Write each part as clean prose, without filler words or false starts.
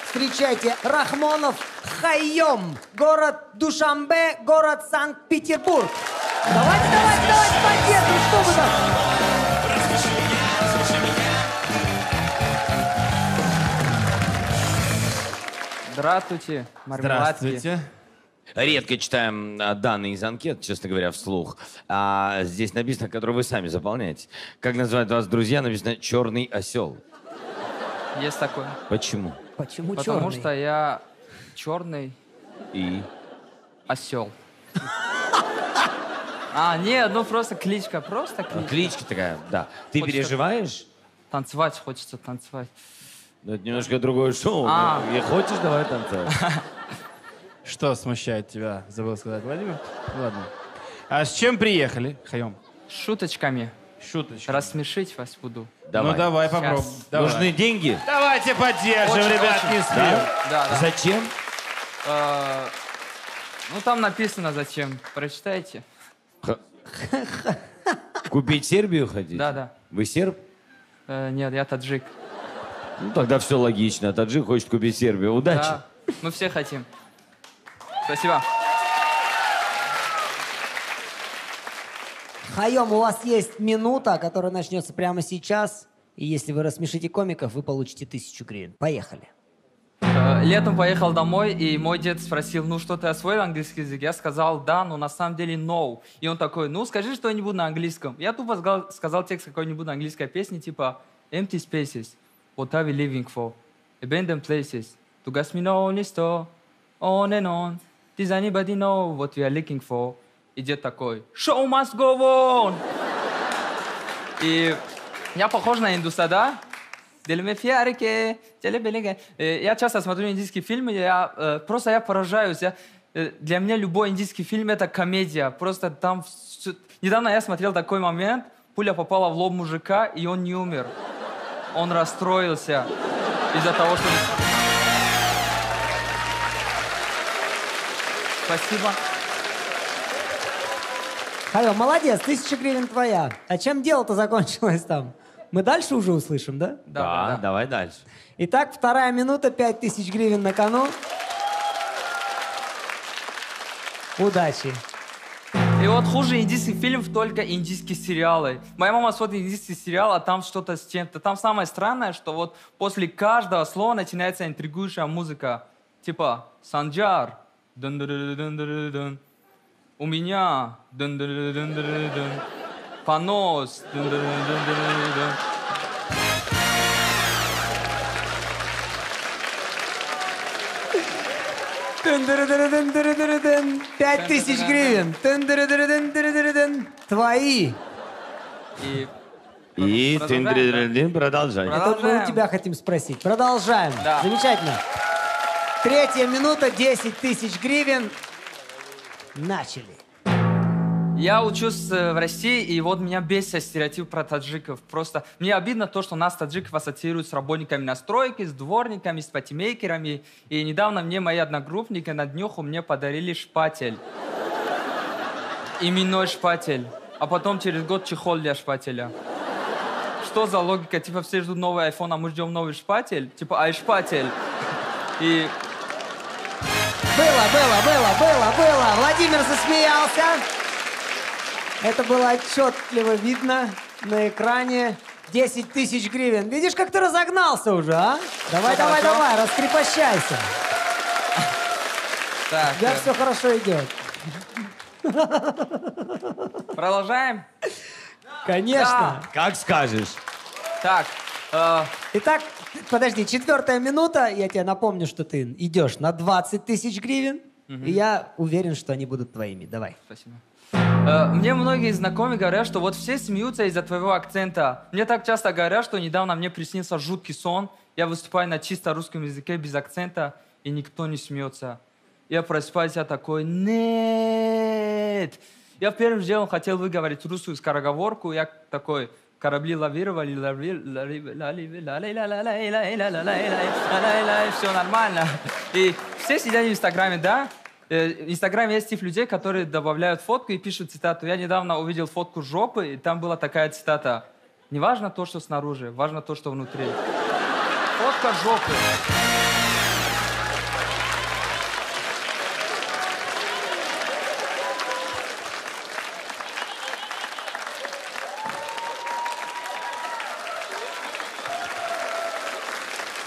Встречайте, Рахмонов Хайом. Город Душанбе, город Санкт-Петербург. Давайте, поддержим, что вы там? Здравствуйте, мармеладки. Здравствуйте. Редко читаем данные из анкет, честно говоря, вслух. А здесь написано, которое вы сами заполняете. Как называют вас друзья, написано «Черный осел». Есть такое. Почему? Почему Потому черный? что я черный И? осел. Нет, ну просто кличка, Кличка такая, да. Ты Хочется- переживаешь? Танцевать хочется, танцевать. Ну, это немножко другое шоу. но и хочешь, давай танцевать. Что смущает тебя? Забыл сказать, Владимир? Ладно. А с чем приехали, Хайом? Шуточками. Шуточка. Рассмешить вас буду. Давай. Ну давай Сейчас. попробуем. Давай. Нужны деньги? Давайте поддержим, Очень, ребят, очень. не спим. Да. Зачем? Ну там написано зачем. Прочитайте. Купить Сербию хотите? Да. Вы серб? Нет, я таджик. Ну, тогда все логично. Таджик хочет купить Сербию. Удачи. Да. Мы все хотим. Спасибо. Хайом, у вас есть минута, которая начнется прямо сейчас. И если вы рассмешите комиков, вы получите 1000 гривен. Поехали. Летом поехал домой, и мой дед спросил, ну что, ты освоил английский язык? Я сказал, да, но на самом деле no. И он такой, ну скажи что-нибудь на английском. Я тупо сказал текст какой-нибудь на английской песни, типа empty spaces, what are we living for? Abandoned places, to gas me only store, on and on. Does anybody know what we are looking for? И дед такой, show must go on. И я похож на индуса, да? Я часто смотрю индийские фильмы, я поражаюсь. Для меня любой индийский фильм — это комедия. Просто там... Недавно я смотрел такой момент, пуля попала в лоб мужика, и он не умер. Он расстроился из-за того, что... Спасибо. Хайом, молодец, 1000 гривен твоя. А чем дело-то закончилось там? Мы дальше уже услышим, да? Да. Давай дальше. Итак, 2 минута, 5000 гривен на кону. Удачи. И вот хуже индийских фильмов, только индийские сериалы. Моя мама смотрит индийский сериал, а там что-то с чем-то. Там самое странное, что вот после каждого слова начинается интригующая музыка. Типа «Санджар», «Дун-дун-дун-дун-дун-дун», «У меня», «Дун-дун-дун-дун-дун-дун», «Понос», «Дун-дун-дун-дун-дун-дун». 5000 гривен. Твои. И Продолжаем, продолжай. да? Это мы у Продолжаем. тебя хотим спросить. Продолжаем. Да. Замечательно. 3 минута, 10 тысяч гривен. Начали. Я учусь в России, и вот меня бесит стереотип про таджиков. Просто мне обидно то, что нас, таджиков, ассоциируют с работниками на стройке, с дворниками, с патимейкерами. И недавно мне мои одногруппники на днюху мне подарили шпатель. Именной шпатель. А потом через год чехол для шпателя. Что за логика? Типа все ждут новый iPhone, а мы ждем новый шпатель? Типа айшпатель. И... Было. Владимир засмеялся. Это было отчетливо видно на экране. 10 тысяч гривен. Видишь, как ты разогнался уже, а? Давай, раскрепощайся. Так, У тебя все хорошо идет. продолжаем? Конечно. Как скажешь. Так, Итак, подожди, 4 минута. Я тебе напомню, что ты идешь на 20 тысяч гривен. И я уверен, что они будут твоими. Давай. спасибо. Мне многие знакомые говорят, что вот все смеются из-за твоего акцента. Мне так часто говорят, что недавно мне приснился жуткий сон. Я выступаю на чисто русском языке без акцента, и никто не смеется. Я просыпаюсь, я такой, нет. Я первым делом хотел выговорить русскую скороговорку. Я такой, корабли лавировали, все нормально. И все сидят в Инстаграме, да? В Инстаграме есть тип людей, которые добавляют фотку и пишут цитату. Я недавно увидел фотку жопы, и там была такая цитата. Не важно то, что снаружи, важно то, что внутри. Фотка жопы.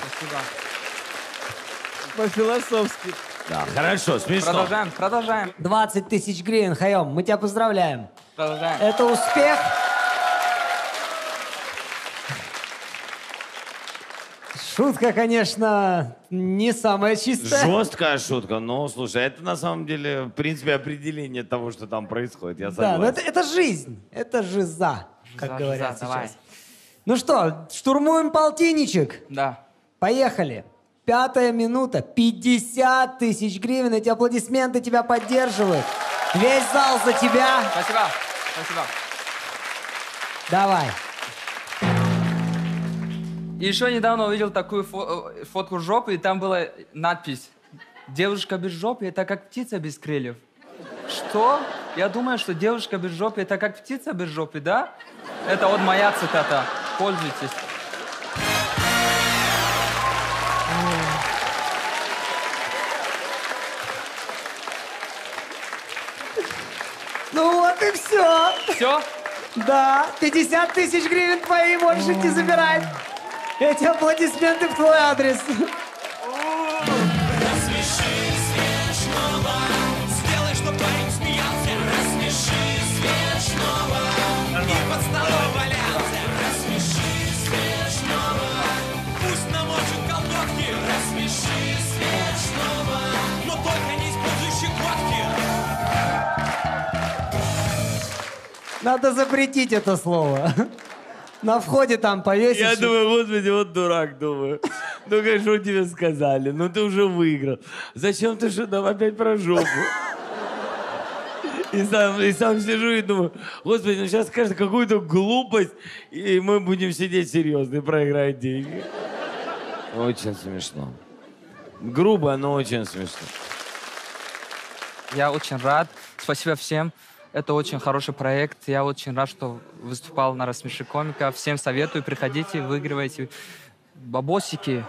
Спасибо. По-философски. Да, хорошо, смешно. Продолжаем, продолжаем, 20 тысяч гривен, Хайом, мы тебя поздравляем. продолжаем. Это успех. Шутка, конечно, не самая чистая. Жесткая шутка, но, слушай, это на самом деле, в принципе, определение того, что там происходит. Я Да, но согласен. это жизнь, это жиза, как Жиза, говорят жиза, давай. сейчас. Ну что, штурмуем полтинничек. Да. Поехали. 5-я минута, 50 тысяч гривен. Эти аплодисменты тебя поддерживают. Весь зал за тебя. Спасибо. Спасибо. Давай. И еще недавно увидел такую фотку жопы, и там была надпись: «Девушка без жопы — это как птица без крыльев». Что? Я думаю, что девушка без жопы — это как птица без жопы, да? Это вот моя цитата. Пользуйтесь. Ну вот и все. Все? Да, 50 тысяч гривен твои, можешь идти забирать. Эти аплодисменты в твой адрес. Сделай, чтоб парень смеялся. Рассмеши смешного. И под столом валялся. Рассмеши смешного. Пусть намочит колготки. Рассмеши смешного. Но только не используй щекотки. Надо запретить это слово. На входе там повесить. Я думаю, господи, вот дурак, думаю. Ну, конечно, тебе сказали. Ну, ты уже выиграл. Зачем ты что там опять про жопу? И сам сижу и думаю, господи, ну сейчас скажет какую-то глупость, и мы будем сидеть серьезно и проиграть деньги. Очень смешно. Грубо, но очень смешно. Я очень рад. Спасибо всем. Это очень хороший проект. Я очень рад, что выступал на «Рассмеши комика». Всем советую, приходите, выигрывайте бабосики.